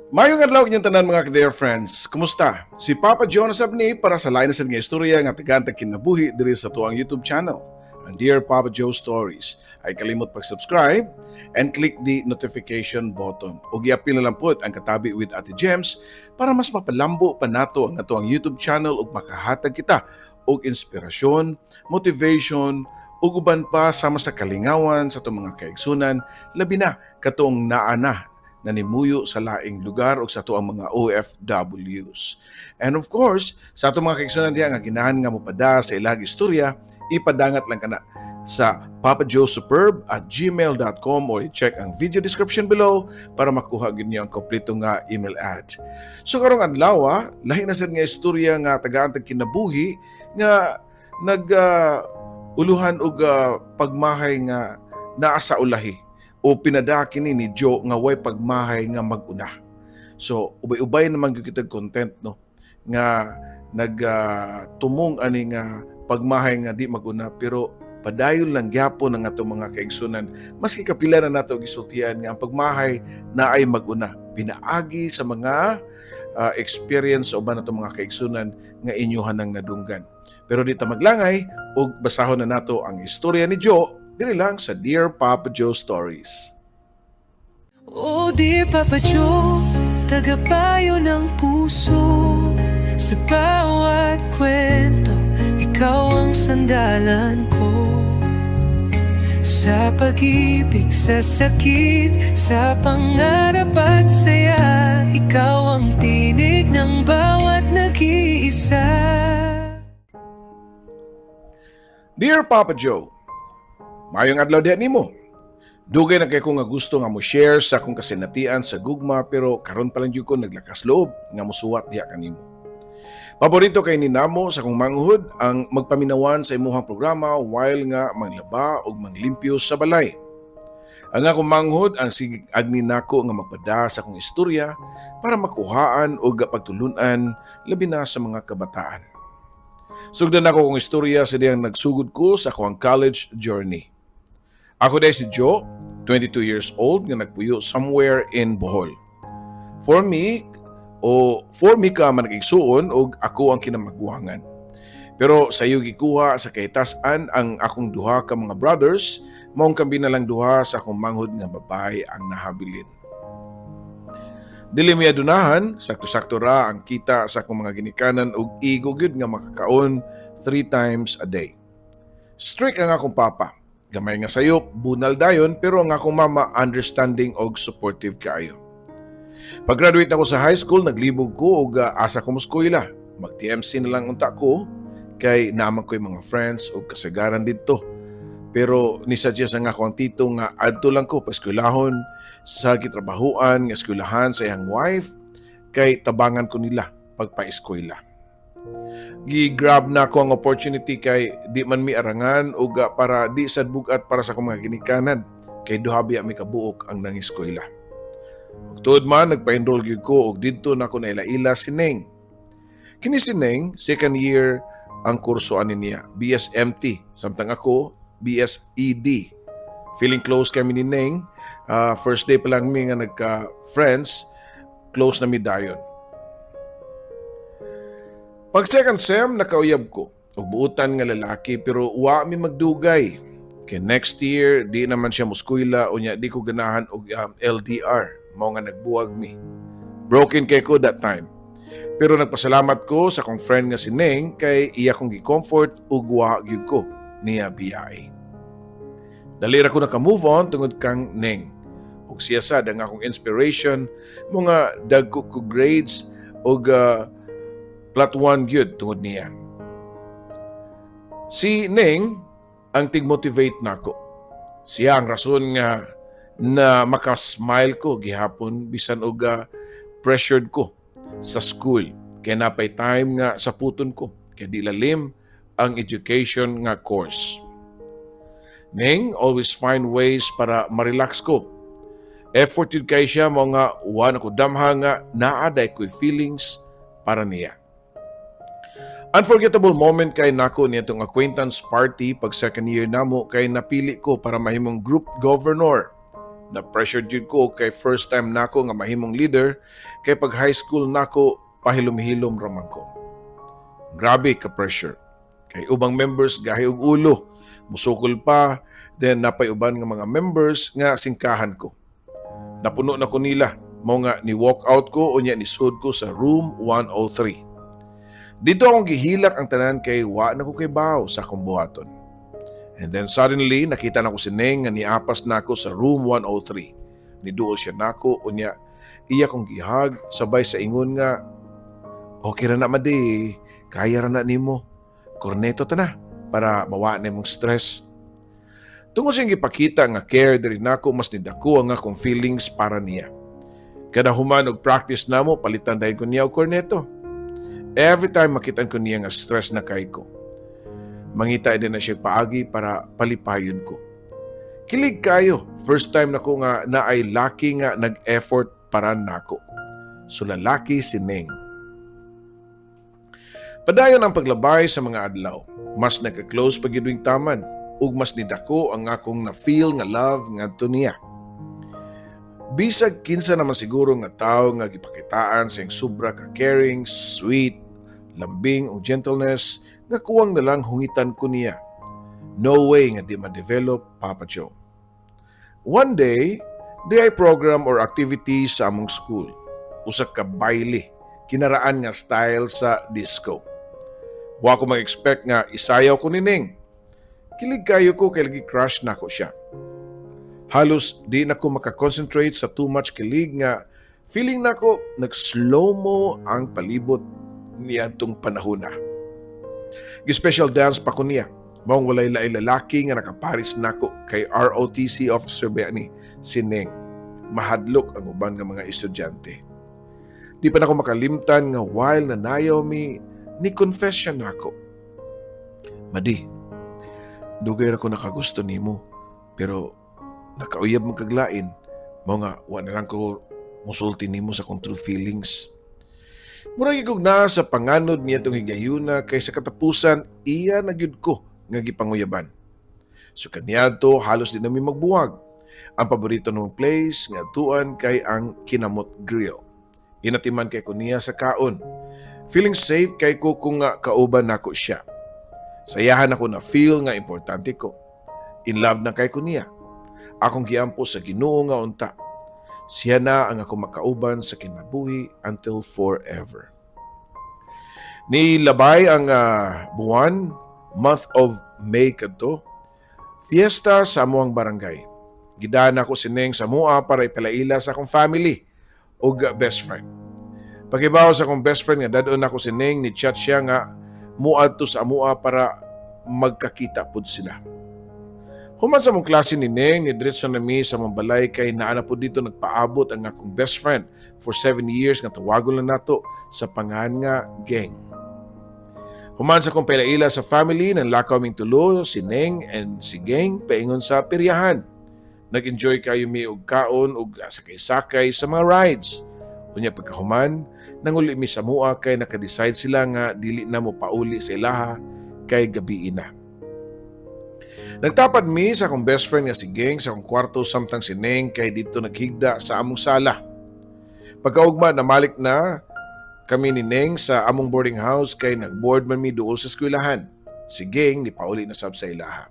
Mayong adlaw inyong tanan mga dear friends. Kumusta? Si Papa Jonas Abni para sa lain sa nga istorya nga tagantag kinabuhi diri sa tuang YouTube channel, ang Dear Papa Joe Stories. Ay kalimot pag-subscribe and click the notification button. Ug i-apil na lang po ang katabi with Ate Gems para mas mapalambo pa nato ang atuang YouTube channel ug makahatag kita og inspirasyon, motivation, ug uban pa sama sa kalingawan sa itong mga kaigsunan, labi na katong naana na nimuyo sa laing lugar o sa ato ang mga OFWs. And of course, sa ato mga kaigsunan diha nga ginahan nga mopada sa ilang istorya, ipadangat lang kana sa papajoesuperb@gmail.com o i-check ang video description below para makuha gid niyo ang kompleto nga email ad. So karong adlaw, lahi na sad nga istorya nga tagaantag kinabuhi nga uluhan og pagmahay nga naa sa ulahi o pinadaki ni Joe nga way pagmahay nga maguna. So ubay-ubay naman gyud kitag content no nga tumong ani nga pagmahay nga di maguna pero padayon lang gyapon ang atong mga kaigsunan maski kapila na nato gisultian nga ang pagmahay na ay maguna pinaagi sa mga experience o ba nato mga kaigsunan nga inyuhan nang nadunggan. Pero di ta maglangay ug basahon na nato ang istorya ni Joe diri lang sa Dear Papa Joe Stories. Oh, Dear Papa Joe, tagapayo ng puso. Sa bawat kwento, ikaw ang sandalan ko. Sa pag-ibig, sa sakit, sa pangarap at saya, ikaw ang tinig ng bawat nag-iisa. Dear Papa Joe, mayong adlaw diha nimo. Dugay na kay ko nga gusto nga mo share sa akong kasinatian sa gugma pero karon pa lang gyud ko naglakas loob nga mosuwat diha kanimo. Paborito kay ni namo sa akong manghud ang magpaminawan sa imuhang programa while nga manglaba ug manglimpyo sa balay. Ang akong manghud ang sigig agni nako nga magpada sa akong istorya para makuhaan og pagtulunan labi na sa mga kabataan. Sugdan ako kong istorya sa diyang nagsugod ko sa akong college journey. Ako day si Joe, 22 years old, nga nagpuyo somewhere in Bohol. For me ka man nag-igsuon og ako ang kinamagbuhangan. Pero sa iyo gikuha sa kahitasan ang akong duha ka mga brothers, maong kambi na lang duha sa akong manghud nga babae ang nahabilin. Dili mi adunahan, sakto-sakto ra ang kita sa akong mga ginikanan ug igo gyud nga makakaon 3 times a day. Strict ang akong papa. Gamay nga sayop, bunal dayon pero ang akong mama understanding og supportive kaayo. Pag-graduate ako sa high school, naglibog ko og asa ko muskwela. Mag-TMC na lang unta ko kay naman ko'y mga friends og kasagaran didto. Pero ni-suggest ang ako ang tito nga adto lang ko pa-eskwelahon sa gitrabahuan nga eskwelahan sa iyang wife kay tabangan ko nila pagpa-eskwela. Gi-grab na ko ang opportunity kay di man mi arangan o para di sad bugat para sa akong mga ginikanan kay duha biya mi kabuok ang nangiskwela. Ug tuod man nagpa-enroll gyud ko og didto na ko naila-ila si Neng. Kini si Neng second year ang kurso ani niya, BSMT, samtang ako BSED. Feeling close kami ni Neng. First day pa lang mi nga nagka-friends, close na mi dayon. Pag second sem, nakauyab ko. Og buutan nga lalaki pero wa mi magdugay. Kay next year, di naman siya muskwela o niya di ko ganahan og LDR. Mao nga nagbuwag mi. Broken kay ko that time. Pero nagpasalamat ko sa akong friend nga si Neng kay iya kong gi-comfort ug wa gyud ko niya biyay. Dali ra ko naka-move on tungod kang Neng. Ug siya sad ang akong inspiration, mga dagko ko grades ug Plot 1 gyud tungod niya. Si Neng ang tig-motivate nako. Siya ang rason nga na makasmile ko gihapon bisan og pressured ko sa school. Kaya napay time nga sa puton ko. Kaya di lalim ang education nga course. Neng always find ways para ma-relax ko. Effort yun kay siya mga uwan ako damha nga naaday ko'y feelings para niya. Unforgettable moment kay nako nitong acquaintance party pag second year namo kay napili ko para mahimong group governor Na pressured jud ko kay first time nako nga mahimong leader kay pag high school nako pahilom-hilom raman ko. Grabe ka pressure. Kay ubang members gahi og ulo, musukol pa, then napay uban nga mga members nga singkahan ko. Napuno na ko nila, mao nga ni walk out ko unya ni sud ko sa room 103. Dito akong gihilak ang tanan kay wa na ko kay baw sa akong buhaton. And then suddenly, nakita na ko si Neng nga niapas na ako sa room 103. Niduol siya nako unya iya kong gihag sabay sa ingon nga, okay ra na madi, kaya ra na nimo. Korneto ta na para mawa na imong stress. Tungod siyang gipakita nga care diri nako mas nidako ang akong feelings para niya. Kada human og practice namo palitan dayon ko niya og korneto. Every time makitan ko niya nga stress na kay ko. Mangita din na siya paagi para palipayon ko. Kilig kayo, first time na ko nga na ay laki nga nag-effort para nako. So lalaki si Neng. Padayon ang paglabay sa mga adlaw. Mas nagka-close pagidwing taman ug mas nidako ang akong na-feel nga love ngadto niya. Bisag kinsa naman siguro nga tao nga gipakitaan sa iyang sobra ka caring, sweet, lambing o gentleness nga kuwang nalang hungitan ko niya. No way nga di ma-develop, Papa Joe. One day, di ay program or activities sa among school. Usak ka baile, kinaraan nga style sa disco. Wa ko mag-expect nga isayaw ko ni Neng. Kilig kayo ko kay lagi crush na ko siya. Halos di na ko makakonsentrate sa too much kilig nga feeling na ko nag-slow-mo ang palibot niya tong panahon na. Gi-special dance pa ko niya. Maong walay lain lalaki nga nakaparis nako kay ROTC officer ba ni si Neng. Mahadlok ang uban nga mga estudyante. Di pa na ako makalimtan nga while nanayaw mi ni confession nako. Madi, dugay ra ko nakagusto nimo pero nakauyab mong kaglain. Mao nga wa na lang ko musulti nimo sa kong true feelings. Murag igog na sa panganod niya itong higayuna kay sa katapusan iya nagyud ko nga gipanguyaban. So kaniadto halos din nami magbuwag. Ang paborito ng place nga tuan kay ang Kinamot Grill. Inatiman kay ko niya sa kaon. Feeling safe kay ko kung nga kauban nako siya. Sayahan ako na feel nga importante ko. In love na kay ko niya. Akong giampo sa Ginoo nga unta. Siya na ang ako makauban sa kinabuhi until forever. Nilabay ang buwan, month of May kadto. Fiesta sa amuang barangay. Gidana ko si Neng sa mua para ipalaila sa akong family o best friend. Pagibaw sa akong best friend nga dadon ako si Neng ni chat siya nga muadto sa amua para magkakita pud sila. Human sa mong klase ni Neng, ni diretso na mi sa mong balay kay naana po dito nagpaabot ang akong best friend for 7 years nga tawagon lang nato sa pangan nga Geng. Human sa kong palaila sa family, nang lakaw ming tulo, si Neng and si Geng paingon sa piryahan. Nag-enjoy kayo mi og kaon og sakay-sakay sa mga rides. Unya pagkahuman, nanguli mi sa mua kay nakadecide sila nga dili na mo pauli sa ilaha kay gabi na. Nagtapad mi sa akong best friend nga si Geng sa akong kwarto samtang si Neng kay dito naghigda sa among sala. Pagkaugma namalik na kami ni Neng sa among boarding house kay nagboard man mi duol sa eskwelahan. Si Geng ni pauli na sab sa ilaha.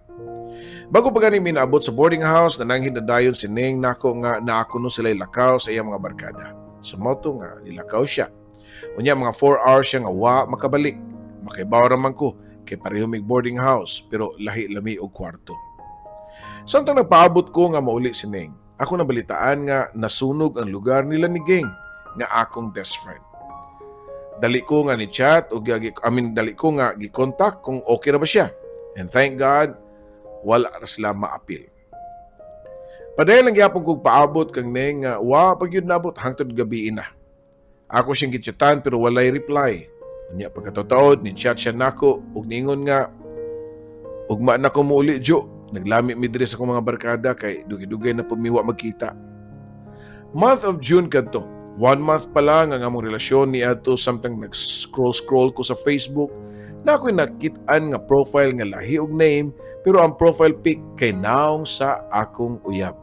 Bago pa gani mi naabot sa boarding house, nananghin na dayon si Neng nako nga naakuno sila ilakaw sa iyang mga barkada. Sa moto nga nilakaw siya. Unya mga 4 hours siya nga wa makabalik. Makaibaw raman ko kay pareho mig boarding house pero lahi lami og kwarto. Samtang nagpaabot ko nga mauli si Neng, ako nabalitaan nga nasunog ang lugar nila ni Geng nga akong best friend. Dali ko nga ni chat o dali ko nga gi-contact kung okay ra ba siya. And thank God, wala ra sila maapil. Padayon lang gyapon kog paabot kang Neng nga wa pag yun nabot hangtod gabi na. Ako siyang gichatan pero walay reply. Unya pagkataod ni chat siya nako ug ningon nga ugma na ko muuli Jo. Naglami mi diri sa akong mga barkada kay dugay-dugay na pumiwa magkita. Month of June kadto. 1 month pa lang ang among relasyon ni ato samtang nag-scroll ko sa Facebook na ako'y nakitaan nga profile nga lahi og name pero ang profile pic kay naong sa akong uyab.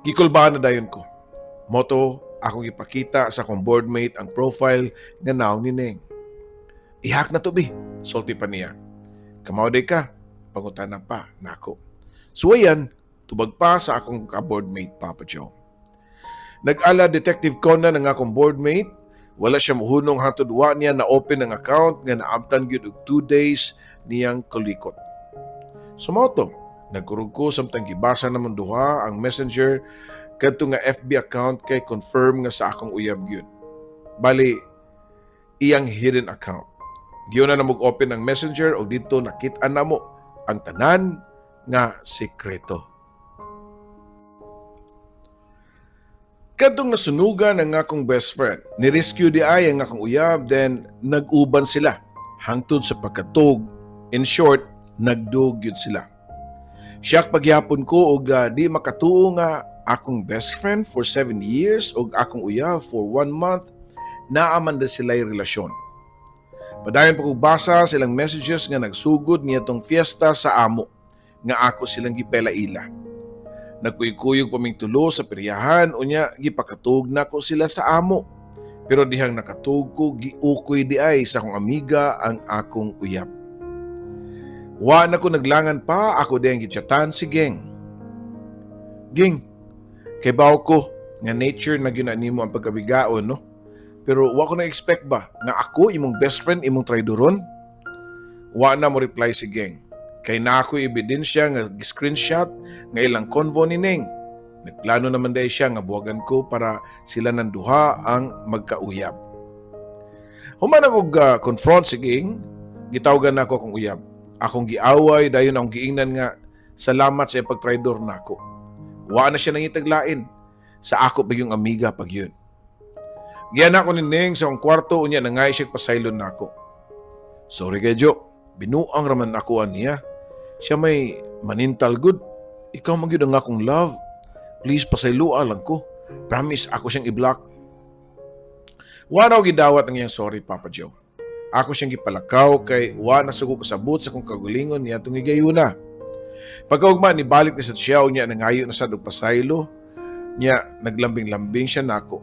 Gikulbahan na dayon ko. Moto, akong ipakita sa akong boardmate ang profile nga naong ni Neng. Ihak na to bi, sulti pa niya. Kamaw day ka, pangutana pa nako. So ayan, tubag pa sa akong ka-boardmate Papa Joe. Nag-ala Detective Conan ang akong boardmate. Wala siya muhunong hangtod wa niya na open ang account nga naabtan gyud og 2 days niyang kulikot. Sumoto, nagkurog ko samtang gibasa namon duha ang messenger kadto nga FB account kay confirm nga sa akong uyab gyud. Bali, iyang hidden account. Giyon na namog open ang messenger o dito nakit-an namo ang tanan nga sekreto. Kadtong nasunugan ang akong best friend, ni-rescue di ay ang akong uyab, then nag-uban sila hangtod sa pagkatog. In short, nagdug yun sila. Siyak pagyapon ko og di makatuo nga akong best friend for 7 years og akong uyab for 1 month, naaman na sila'y relasyon. Padayon pa kong basa silang messages nga nagsugod niya tong fiesta sa amo, nga ako silang gipela-ila. Nagkuyog-kuyog paming tulo sa peryahan, unya gipakatug na ko sila sa amo. Pero dihang nakatug ko, giukoy di ay sa akong amiga ang akong uyab. Wa na ko naglangan pa, ako dihang gichatan si Geng. Geng, kay baw ko, nga nature na ginanimo ang pagkabigaon, no? Pero wa ko na-expect ba, nga ako, imong best friend, imong traidoron? Wa na mo reply si Geng. Kay na ako ebidensya nga screenshot nga ilang convo ni Neng. Nagplano naman dahil siya nga buwagan ko para sila ng duha ang magkauyab. Human ako confront si Ging, gitawgan na ako akong uyab. Akong giaway, dayon akong giingnan nga salamat sa iyang pagtraidor na ako. Wa na siya nangitaglain sa ako bigyong amiga pag yun. Giyan ako ni Neng sa akong kwarto, unya na nga siya pasaylon na ako. Sorry kay Jo, binuang raman ako niya. Siya may manintal good. Ikaw magyud ang akong love. Please pasaylua lang ko. Promise ako siyang i-block. Wa na ako gidawat ang iyang sorry Papa Joe. Ako siyang gipalakaw kay wa na sugo kasabot sa kong kagulingon niya itong igayuna. Pagkaugma ni balik ni sa siya niya nangayo na sa pasaylo niya naglambing-lambing siya nako.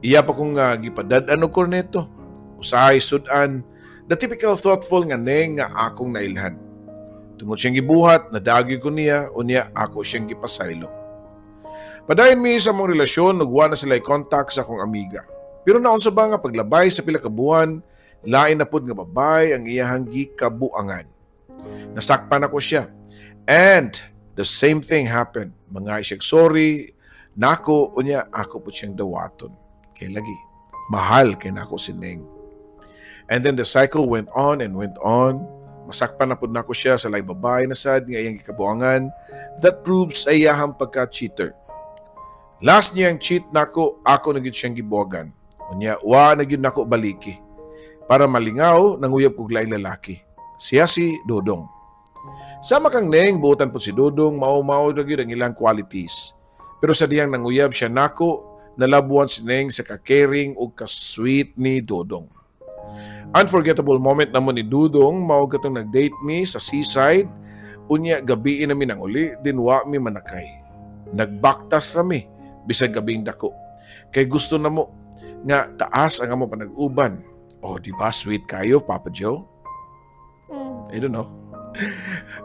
Iya pa kong gipadad-an og korneto. Usahay sudan. The typical thoughtful nga Neng nga akong nailhan. Tungod siyang gibuhat, nadagi ko niya, unya ako siyang gipasaylo. Padayon mi sa mong relasyon, nagwa na sila contact sa akong amiga. Pero naon sa ba nga paglabay sa pila ka buwan, lain na pud nga babay ang iyahang gikabuangan. Nasakpan ako siya. And the same thing happened. Mga siya sorry, nako, unya ako po siyang dawaton. Kay lagi, mahal kay nako si Neng. And then the cycle went on and went on. Masakpan na po na ko siya sa laing babae na sad nga iyang gikabuangan. That proves ay iyahang pagka-cheater. Last niyang cheat nako, ako naging siyang gibuagan. Unya, wa naging nako baliki. Para malingaw, nanguyab kog laing lalaki. Siya si Dodong. Sama kang Neng, buotan po si Dodong, mao-mao na gyud ang ilang qualities. Pero sa diyang nanguyab siya nako, nalabuan si Neng sa ka-caring o ka-sweet ni Dodong. Unforgettable moment naman ni Dudong, mao katong nag-date mi sa seaside, unya gabi namin ang uli, dinwa mi manakay. Nagbaktas rami, bisag gabing dako. Kay gusto na mo, nga taas ang amo panag-uban. Oh, di ba sweet kayo, Papa Joe? I don't know.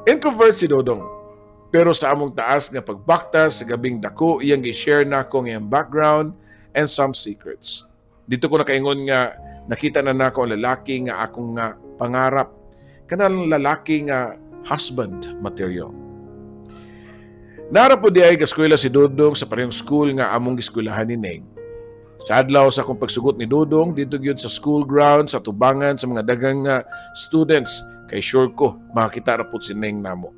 Introvert si Dodong. Pero sa among taas nga pagbaktas sa gabing dako, iyang gi-share na ko ng background and some secrets. Dito ko nakaingon nga nakita na nako ang lalaki nga akong nga pangarap. Kanang lalaki nga husband material. Nara po di ay gaskwela si Dodong sa parehong school nga among giskwelahan ni Neng. Sa adlaw sa akong pagsugot ni Dodong, dito gyud sa school ground, sa tubangan sa mga dagang students, kay sure ko makakita ra po si Neng namo.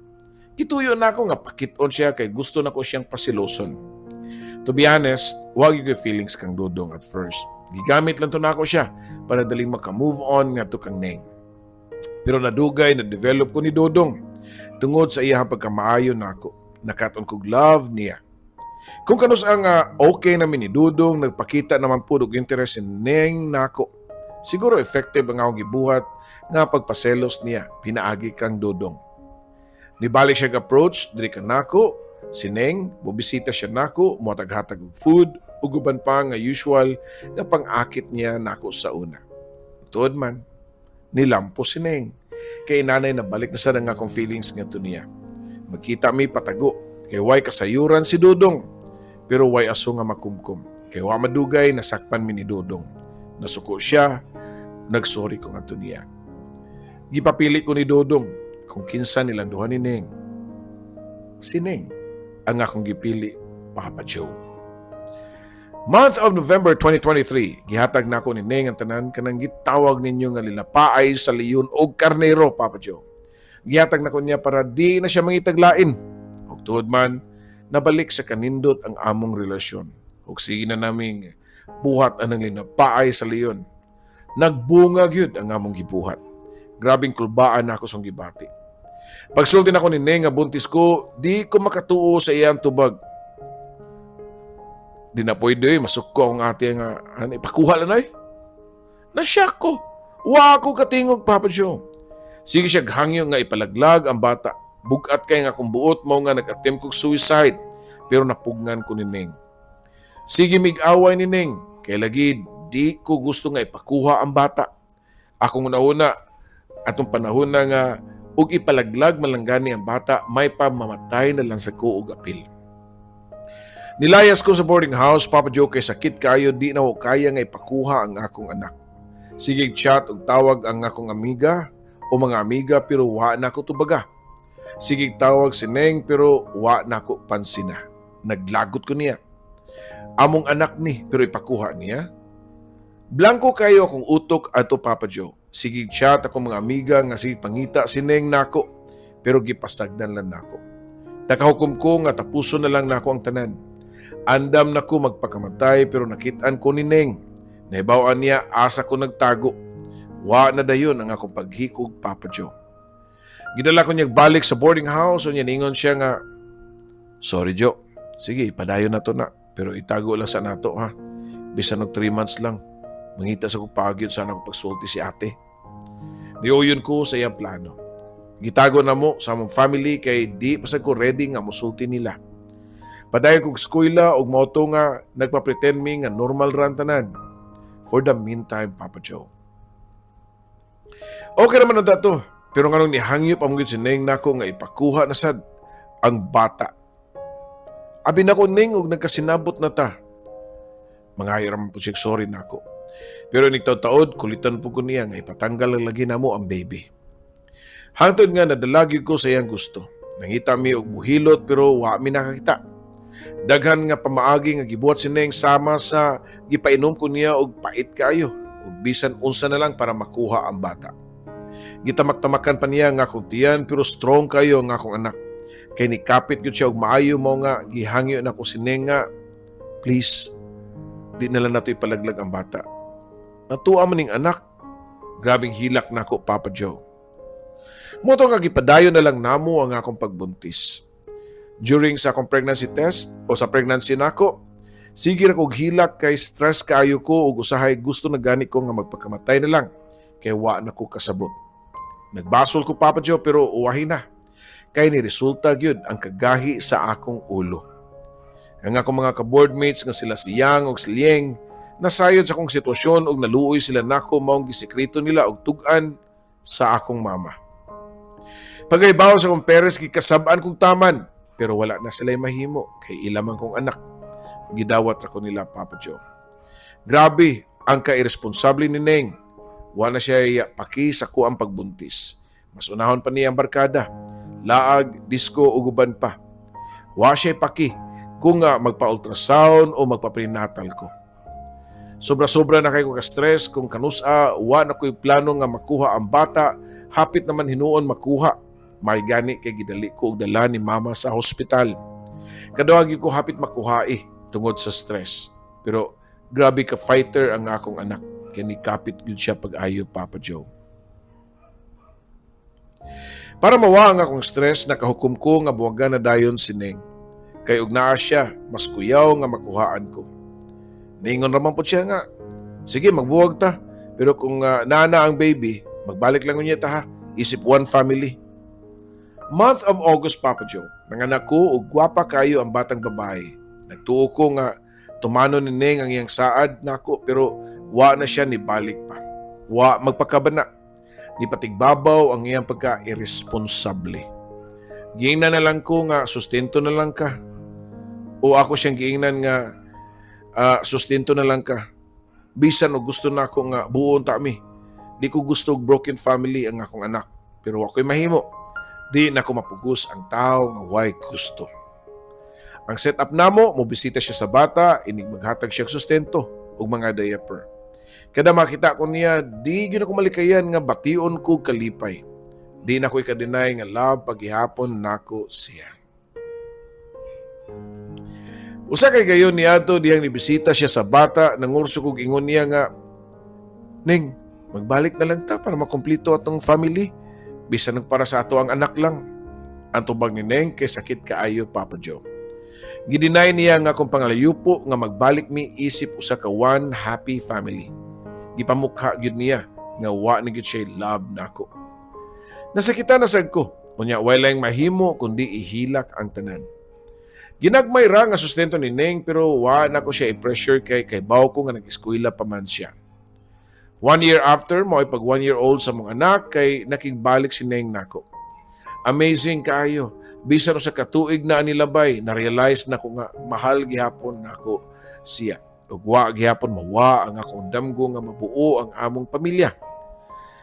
Kituyo na ako nga pakiton siya kay gusto na ko siyang pasiloson. To be honest, wag yung feelings kang Dodong at first. Gigamit lang to na ako siya para daling maka-move on nga to kang Neng. Pero nadugay na develop ko ni Dodong tungod sa iyang pagkamaayo na ako. Nakaton kog love niya. Kung kanus ang okay namin ni Dodong, nagpakita naman po og interest in Neng nako. Siguro effective ang akong gibuhat nga pagpaselos niya, pinaagi kang Dodong. Nibalik siya approach, diri ka nako, Sineng, bubisita siya nako, muhatag-hatag og food, ug uban pa nga usual nga pang-akit niya nako sa una. Tuod man, nilampo si Neng. Kay nanay na balik na sa nga akong feelings nga niya. Magkita mi patago, kay way kasayuran si Dudong. Pero way aso nga makumkum. Kay wa madugay, nasakpan mi ni Dudong. Nasuko siya, nagsorry ko nga niya. Gipapili ko ni Dudong kung kinsa nilang duha ni Neng. Si Neng ang akong gipili, Papa Joe. Month of November 2023, gihatag na ako ni Neng ang tanan kanang gitawag ninyo nga lilapaay sa leon o karnero, Papa Joe. Gihatag na ko niya para di na siya mangitaglain. Ug tuod man, nabalik sa kanindot ang among relasyon. Ug sige na naming buhat anang lilapaay sa leon. Nagbunga gyud ang among gibuhat. Grabing kulbaan na ako sa gibati. Pagsulti na ko ni Neng nga buntis ko, di ko makatuo sa iyang tubag. Di na pwede, masukko akong ate nga, ipakuha lang ay. Nasyak ko. Wa ako katingog, Papa Joe. Sige siya hangyo nga ipalaglag ang bata. Bugat kay nga kung buot mo nga nag-attempt kong suicide, pero napugnan ko ni Neng. Sige mig-away ni Neng, kay lagi di ko gusto nga ipakuha ang bata. Akong nauna, atong panahon na nga, ug ipalaglag malanggani ang bata, may pamamatay na lang sa ko og apil. Nilayas ko sa boarding house, Papa Joe, kay sakit kayo, di na ko kaya nga ipakuha ang akong anak. Sige chat ug tawag ang akong amiga o mga amiga pero wa na ko tubaga. Sige tawag si Neng pero wa na ko pansina. Naglagot ko niya. Among anak ni pero ipakuha niya. Blanco kayo akong utok ato, Papa Joe. Sige chat akong mga amiga nga sige pangita si Neng nako pero gipasagdan lang nako. Nakahukom ko nga tapuson na lang nako ang tanan. Andam na ko magpakamatay pero nakitaan ko ni Neng. Naibawaan niya asa ko nagtago. Wa na dayon ang akong paghikog, Papa Joe. Gidala ko niyang balik sa boarding house o niya ningon siya nga, sorry Joe, sige ipadayon na to na pero itago lang sa nato ha. Bisan og 3 months lang. Mangita sa kong pagyod sana akong pagsulti si ate. Niuyon ko sa iyang plano. Gitago na mo sa among family kay di pasag ko ready nga musulti nila. Padayon kong eskwela og moto nga nagpa-pretend mi nga normal ran tanan. For the meantime, Papa Joe. Okay naman ang dato. Pero nga nung nihangyop ang si Neng nako nga ipakuha na sad ang bata. Abi na ko Neng og nagkasinabot na ta. Mga hiram po siya sorry nako. Pero nagtaod kulitan po ko niya nga ipatanggal lagi na mo ang baby. Hangtod nga nadalagi ko sa iyang gusto. Nangita mi og buhilot pero wa mi nakakita. Daghan nga pamaagi nga gibuhat si Neng sama sa gipainom ko niya og pait kayo ug bisan unsa na lang para makuha ang bata. Gitamak-tamakan pa niya nga akong tiyan pero strong kayo nga akong anak. Kay nikapit gyud siya og maayo mo nga gihangyo na ko si Neng nga please di na lang nato ipalaglag ang bata. Natuwa man ning anak. Grabing hilak nako, Papa Joe. Moto nga gipadayon na lang namo ang akong pagbuntis. During sa akong pregnancy test o sa pregnancy nako, sige ra kog hilak kay stress kaayo ko ug usahay gusto na gani ko nga magpakamatay na lang kay wa na ko kasabot. Nagbasol ko, Papa Joe, pero uwahi na. Kay ni resulta gyud ang kagahi sa akong ulo. Ang akong mga ka-boardmates nga sila si Yang ug si Lieng nasayod sa akong sitwasyon ug naluoy sila nako maong gisekreto nila og tug-an sa akong mama. Pagaybaw sa akong parents gikasab-an kog taman pero wala na sila'y mahimo kay ilaman kong anak. Gidawat ako nila, Papa Joe. Grabe ang kairesponsable ni Neng. Wala siya paki sa ko ang pagbuntis. Mas unahon pa niya ang barkada. Laag, disco o guban pa. Wa siya paki kung magpa-ultrasound o magpa-prenatal ko. Sobra-sobra na kayo ka-stress kung kanusa, wa na ko'y plano nga makuha ang bata, hapit naman hinuon makuha. May gani kay gidali ko og dala ni mama sa hospital. Kadawagi ko hapit makuhai tungod sa stress. Pero grabe ka fighter ang akong anak. Kaya nikapit yun siya pag-ayo, Papa Joe. Para mawa ang akong stress, nakahukom ko nga buwagan na dayon si Neng. Kay og naa siya, mas kuyaw nga makuhaan ko. Ningon raman po siya nga, sige magbuwag ta. Pero kung nana ang baby, magbalik lang niya ta ha. Isip one family. Month of August, Papa Joe. Nanganak ko og gwapa kayo ang batang babae. Nagtuo ko nga tumano ni Neng ang iyang saad nako pero wa na siya ni balik pa. Wa magpakabana. Ni patigbabaw ang iyang pagka-irresponsable. Giingnan na lang ko nga sustento na lang ka. O ako siyang giingnan nga sustento na lang ka. Bisan o gusto na ako nga buon ta mi. Di ko gusto og broken family ang akong anak. Pero ako'y mahimo. Di na ko mapugos ang tao nga way gusto. Ang setup namo, mobisita siya sa bata, inig maghatag siya sustento ug mga diaper. Kada makita ko niya, di gyud ako malikayan nga bation ko kalipay. Di na ko ika-deny nga love paghihapon nako siya. Usa kay gayon niadto diyang nibisita siya sa bata, nangurso kog ingon niya nga, Ning, magbalik na lang ta para makumpleto atong family. Bisan para sa ato ang anak lang. Ang tubag ni Neng kay sakit kaayo, Papa Joe. Gidinay niya nga kung pangalayupo nga magbalik mi isip usa ka one happy family. Gipamukha gyud niya nga wa ni gyud siya love nako. Nasakita na sad ko. Unya walay mahimo kundi ihilak ang tanan. Ginagmay ra nga sustento ni Neng pero wa na ko siya i-pressure kay baw ko nga nag-eskwela pa man siya. 1 year after, mo ay pag 1 year old sa mong anak, kay nakigbalik si Neng nako. Amazing kaayo. Bisan sa katuig na anilabay, na-realize na ko nga mahal gihapon nako siya. Ug wa gihapon mawa ang akong damgo nga mabuo ang among pamilya.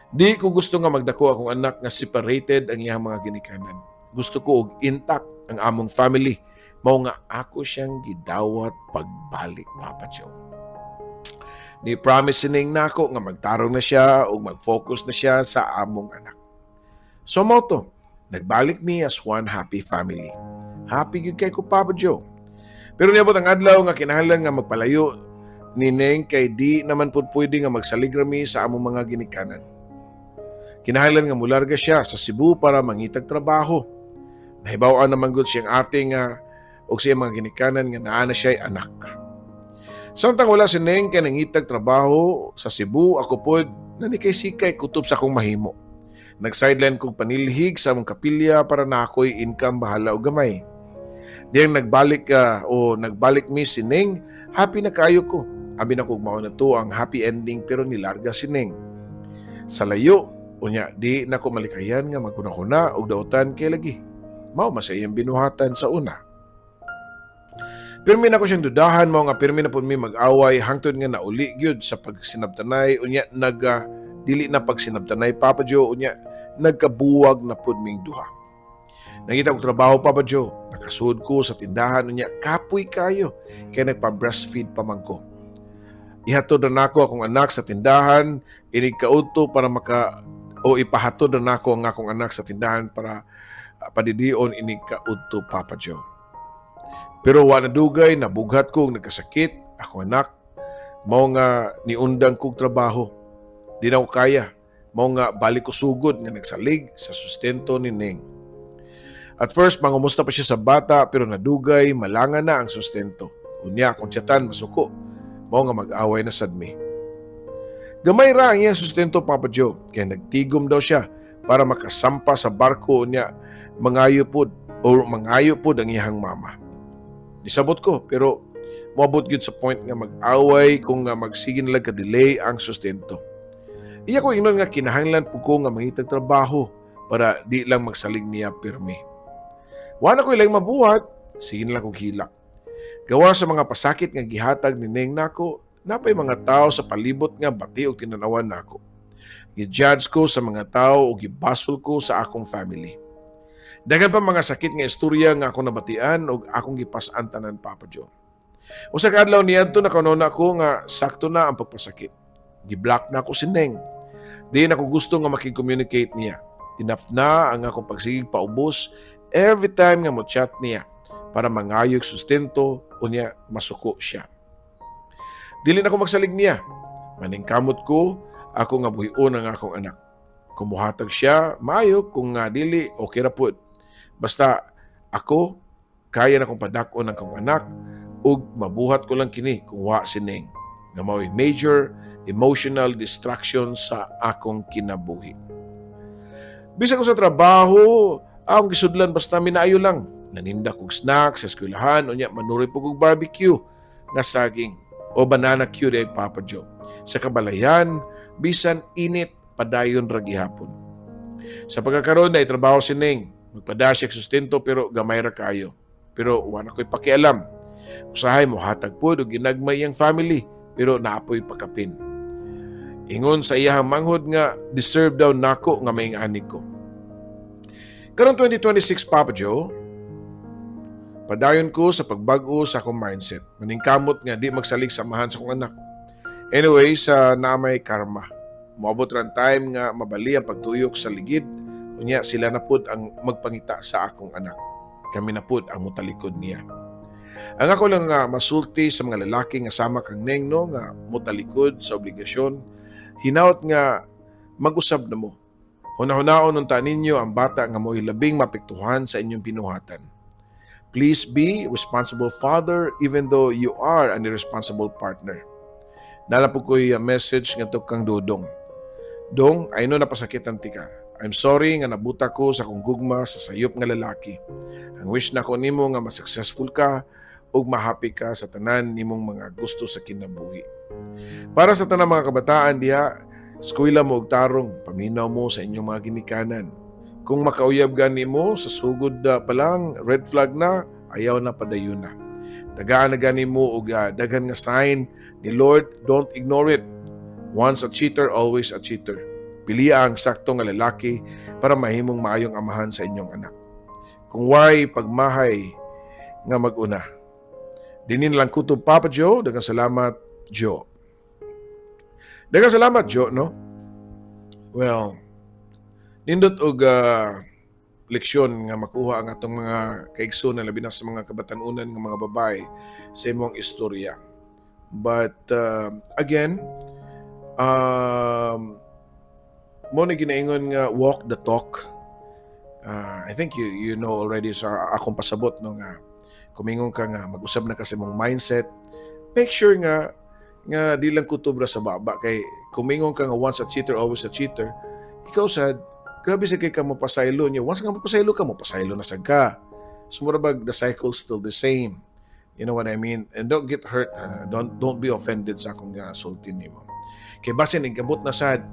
Di ko gusto nga magdako akong anak nga separated ang iyang mga ginikanan. Gusto ko og intact ang among family. Mao nga ako siyang gidawat pagbalik, Papa Joe. Ni promise sining nako nga magtarong na siya o mag-focus na siya sa among anak. So mo to, nagbalik mi as one happy family. Happy gyud kay ko, Papa Joe. Pero niabot ang adlaw nga kinahanglan nga magpalayo ni Neng kay di naman pud pwede nga magsaligrami sa among mga ginikanan. Kinahanglan nga mularga siya sa Cebu para mangitag trabaho. Nahibaw-an naman gud siyang ate nga og siyang mga ginikanan nga naa na siya anak. Samtang wala si Neng kay nangitag trabaho sa Cebu, ako pod nanikay-sikay kutob sa akong mahimo. Nag-sideline kong panilhig sa among kapilya para na ako'y income bahala o gamay. Diyang nagbalik mi si Neng, happy na kayo ko. Abi na kong mao na to ang happy ending pero nilarga si Neng. Sa layo, unya di na ko malikayan nga magkuna-kuna og dautan kay lagi. Mao masayang binuhatan sa una. Pirmi na ko siyang dudahan mo nga pirmi na po mi mag-away hangtod nga nauli gyud sa pagsinabtanay unya dili na pagsinabtanay, Papa Joe, unya nagkabuwag na pud ming duha. Nangita og trabaho, Papa Joe, nakasud ko sa tindahan unya kapoy kayo kay nagpa-breastfeed pa man ko. Ihatod na nako akong anak sa tindahan, inig kaudto para ipahatod na nako ang akong anak sa tindahan para padidion inig kaudto, Papa Joe. Pero wa na dugay, nabughat kong nagkasakit, ako anak, mao nga niundang kong trabaho. Di na ko kaya, mao nga balik ko sugod nga nagsalig sa sustento ni Neng. At first, mangumusta pa siya sa bata pero nadugay, malangan na ang sustento. Unya, kung tiyatan, masuko, mao nga mag-away na sadmi. Gamay ra ang iyang sustento, Papa Joe, kaya nagtigom daw siya para makasampa sa barko unya mangayo pod ang iyang mama. Nisabot ko, pero moabot gyud sa point nga mag-away kung nga magsige na lang ka-delay ang sustento. Iya ko ingnon nga kinahanglan po ko nga mangitag trabaho para di lang magsalig niya pirmi. Wala ko ilang mabuhat, sige na lang kong hilak. Gawa sa mga pasakit nga gihatag ni Neng nako, napay mga tao sa palibot nga bati o tinanawan nako. Gi-judge ko sa mga tao o gibasol ko sa akong family. Dagan pa mga sakit nga istorya nga akong nabatian o akong gipas-an tanan, Papa Joe. Usa ka adlaw niadto nakanona ko nga sakto na ang pagpasakit. Gi-block na ako si Neng. Di na ko gusto nga makig-communicate niya. Enough na ang akong pagsigig paubos every time nga mo-chat niya para mangayog sustento o niya masuko siya. Dili na ko magsalig niya. Maningkamot ko ako nga buhion ang akong anak. Kumuhatag siya, maayo kung nga dili okay ra pud. Basta ako, kaya na kong padakon ang akong anak ug mabuhat ko lang kini kung wa si Neng nga mao'y major emotional distraction sa akong kinabuhi. Bisag ko sa trabaho, akong gisudlan basta minaayo lang. naninda kog snacks sa eskwelahan, unya manuroy po kog barbecue nga saging o banana cue day Papa Joe. Sa kabalayan, bisan init padayon ra gihapon. Sa pagkakaroon na itrabaho si Ning, magpadash siya sustento pero gamay ra kayo. Pero wala ko'y pakialam. Usahay mo hatag po o ginagmay ang family pero naapoy pakapin. Ingon sa iyahang manghod nga deserve daw nako nga maing anik ko. Karong 2026 Papa Joe, padayon ko sa pagbago sa akong mindset. Maningkamot nga di magsalig samahan sa akong anak. Anyway, sa namay karma. Moabot ran time nga mabali ang pagtuyok sa ligid, unya sila na pud ang magpangita sa akong anak. Kami na pud ang mutalikod niya. Ang ako lang nga masulti sa mga lalaki nga sama kang Neng no nga mutalikod sa obligasyon, hinaut nga mag-usab na mo. Hunahunahon unta ninyo ang bata nga mo'y labing mapektuhan sa inyong pinuhatan. Please be responsible father even though you are an irresponsible partner. Nalapog ko'y message nga to kang Dodong. Dong, ay no napasakitan ti ka. I'm sorry nga nabuta ko sa kong gugma sa sayop nga lalaki. Ang wish na ko nimo nga mas-successful ka ug mahappy ka sa tanan nimong mga gusto sa kinabuhi. Para sa tanang mga kabataan diha, eskwela mo og tarong, paminaw mo sa inyong mga ginikanan. Kung makauyab gani mo sa sugod pa lang, red flag na, ayaw na padayon na. Tagaan na gani mo og daghan nga sign ni Lord, don't ignore it. Once a cheater, always a cheater. Pili ang sakto nga lalaki para mahimong maayong amahan sa inyong anak. Kung why pagmahay nga mag-una. Dinin lang kutob Papa Joe, daghang salamat Joe. Daghang salamat Joe, no? Well, nindot og leksyon nga makuha ang atong mga kaigsunan labi na sa mga kabatanunan nga mga babae sa imong istorya. But again, mo na ginaingon nga walk the talk. I think you know already sa akong pasabot no nga kumingon ka nga mag-usab na kasi mong mindset. Make sure nga di lang kutob ra sa baba kay kumingon ka nga once a cheater always a cheater. Ikaw sad grabe sa kay ka mapasaylo niya. Once nga mapasaylo ka, mapasaylo na sad ka. Sumurabag the cycle still the same. You know what I mean? And don't get hurt. Don't be offended sa akong sultin nimo. Kay basin igabot na sad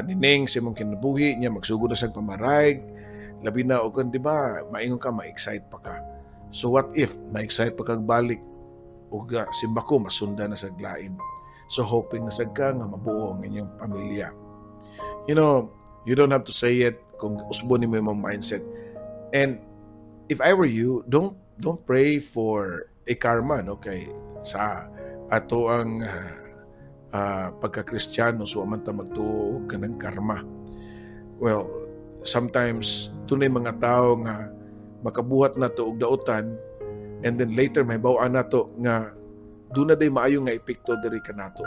nining sa imong kinabuhi niya magsugod na sa pamarayg. Labi na og di ba maingon ka ma-excite pa ka. So what if ma-excite pa kag balik ug simba ko masunda na sa glain. So hoping na sad ka nga mabuo ang inyong pamilya. You know, you don't have to say it kung usbo nimo imong mindset. And if I were you, don't pray for a karma, no? Kay sa ato ang pagka-Kristiyano, so man ta magtuo ka ng karma. Well, sometimes tunay mga tao nga makabuhat na to og dautan and then later may bawaan na to nga doon na day maayo nga epekto diri kanato.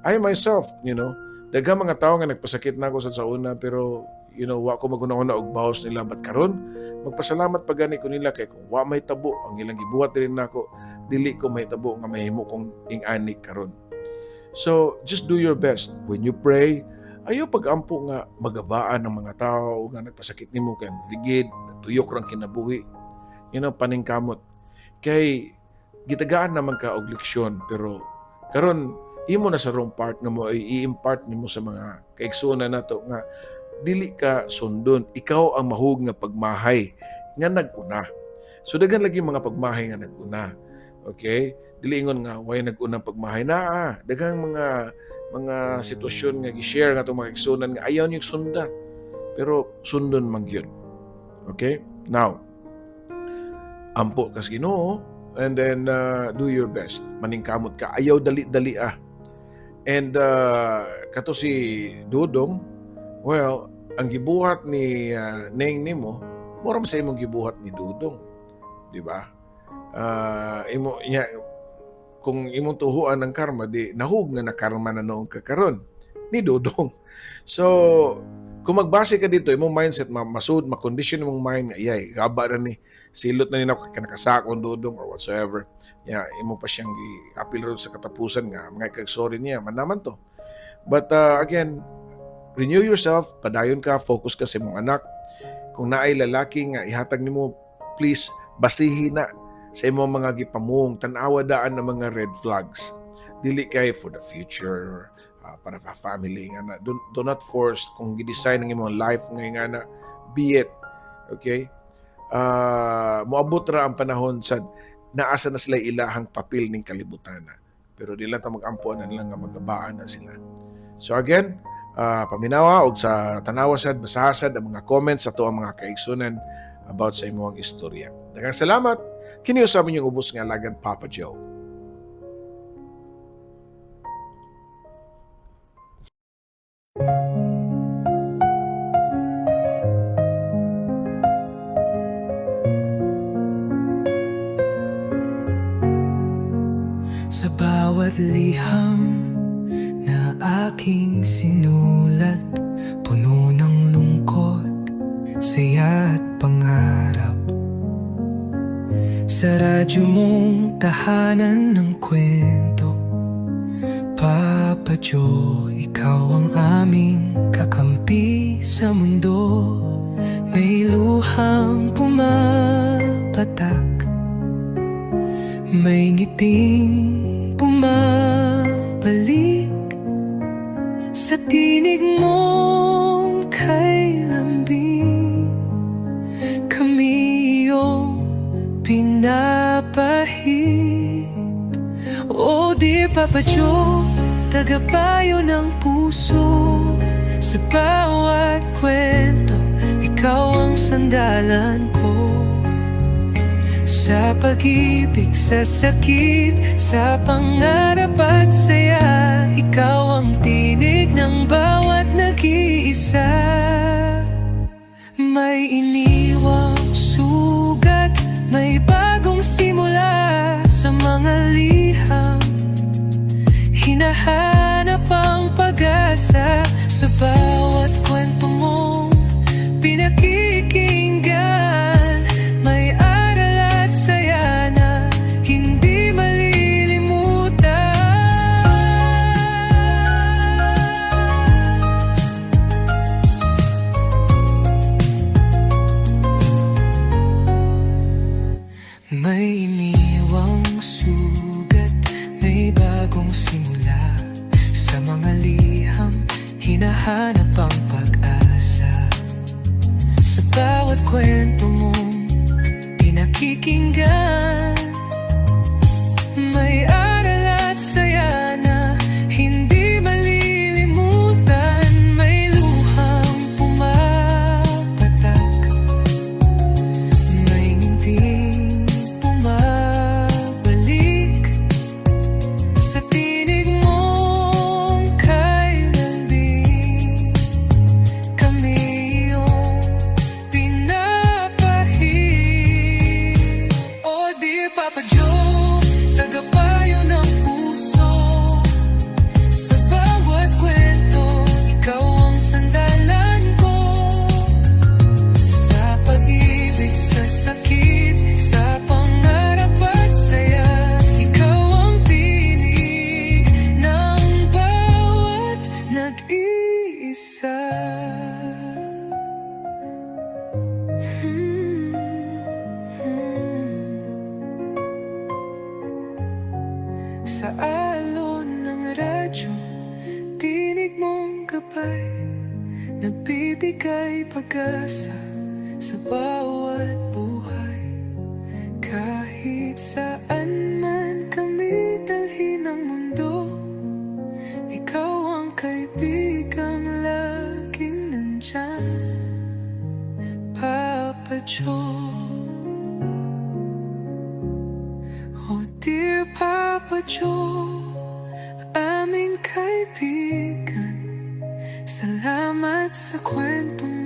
I myself, you know, daghang mga tao nga nagpasakit na ako sa una pero you know, wa ko maguna-una og bawas nila but karon magpasalamat pa gani ko nila kay kung wa may tabo ang ilang gibuhat diri nako dili ko may tabo nga mahimo kong ing-ani karon. So, just do your best. When you pray, ayaw pag-ampo nga magabaan ng mga tao nga nagpasakit nimo kay ligid, tuyok rang kinabuhi. You know, paningkamot. Kay gitagaan naman ka og leksyon pero karon imo na sa wrong part nga mo i-impart nimo sa mga kaigsunan nato nga dili ka sundon, ikaw ang mahug nga pagmahay nga nag-una. So daghan lagi mga pagmahay nga nag-una. Okay? Dili ingon nga way nag-unang pagmahay na daghang mga sitwasyon nga gi-share nga itong mga kaigsunan nga ayaw niyo sunda. Pero sundon man gyud. Okay? Now, ampo kas Ginoo and then do your best. Maningkamot ka. Ayaw dali-dali And kato si Dudong, well, ang gibuhat ni Neng nimo, mura sa imong gibuhat ni Dudong. Di ba? Kung imong tuhuan ng karma, di nahug nga na karma na noong kakaron ni Dudong. So, kung magbase ka dito, imong mindset, masud, makondisyon imong mind, ayay, gaba na ni, silot na nila kung kanakasakon Dudong or whatsoever. Imo pa siyang i-appeal rin sa katapusan nga, mga kag-sorry niya, manaman to. But again, renew yourself, padayon ka, focus ka sa imong anak. Kung naay lalaki nga ihatag nimo please basihin na sa imong mga gipamong tanawa daan ng mga red flags. Dili kay for the future, para pa family nga na. Do not force kung gidesign ng imong life nga na, be it. Okay? Moabot ra ang panahon sa naasa na sila ilahang papel ning kalibutan na. Pero di lang ta mag-ampuan na lang nga magabaan na sila. So again, paminawa og sa tanawa sad basahasad ang mga comments sa to ang mga kaigsunan about sa imong istorya. Daghang salamat. Kini usab inyong ubos nga alagad Papa Joe. Sa bawat liham na aking sinulat, puno ng lungkot, saya at pangarap. Sa radyo mong tahanan ng kwento, Papa Joe, ikaw ang aming kakampi sa mundo. May luhang pumapatak, may ngiting bumabalik sa tinig mong kay lambing. Kami iyong pinapahid. Oh dear Papa Joe, tagapayo ng puso. Sa bawat kwento, ikaw ang sandalan ko. Sa pag-ibig, sa sakit, sa pangarap at saya, ikaw ang tinig ng bawat nag-iisa. May iniwang sugat, may bagong simula sa mga liham. Hinahanap ang pag-asa sa bawat kwento mong pinakikinggan. May aral at saya na hindi malilimutan. May iniwang sugat, may bagong simula sa mga liham. Hinahanap ang pag-asa sa bawat kwento mong pinakikinggan. May aral at saya na hindi malilimutan. May luhang pumapatak, may nginting bumabalik sa tinig mong kay lambing. Kami iyong pinapahid. Oh dear Papa Joe, tagapayo ng puso. Sa bawat kwento, ikaw ang sandalan ko. Sa pag-ibig, sa sakit, sa pangarap at saya, ikaw ang tinig ng bawat nag-iisa. Sa alon ng radyo, tinig mong gabay, nagbibigay pag-asa sa bawat buhay. Kahit saan man kami dalhin ng mundo, ikaw ang kaibigang laging nandyan, Papa Joe. Oh dear Papa Joe, aming kaibigan, salamat sa kwento mo.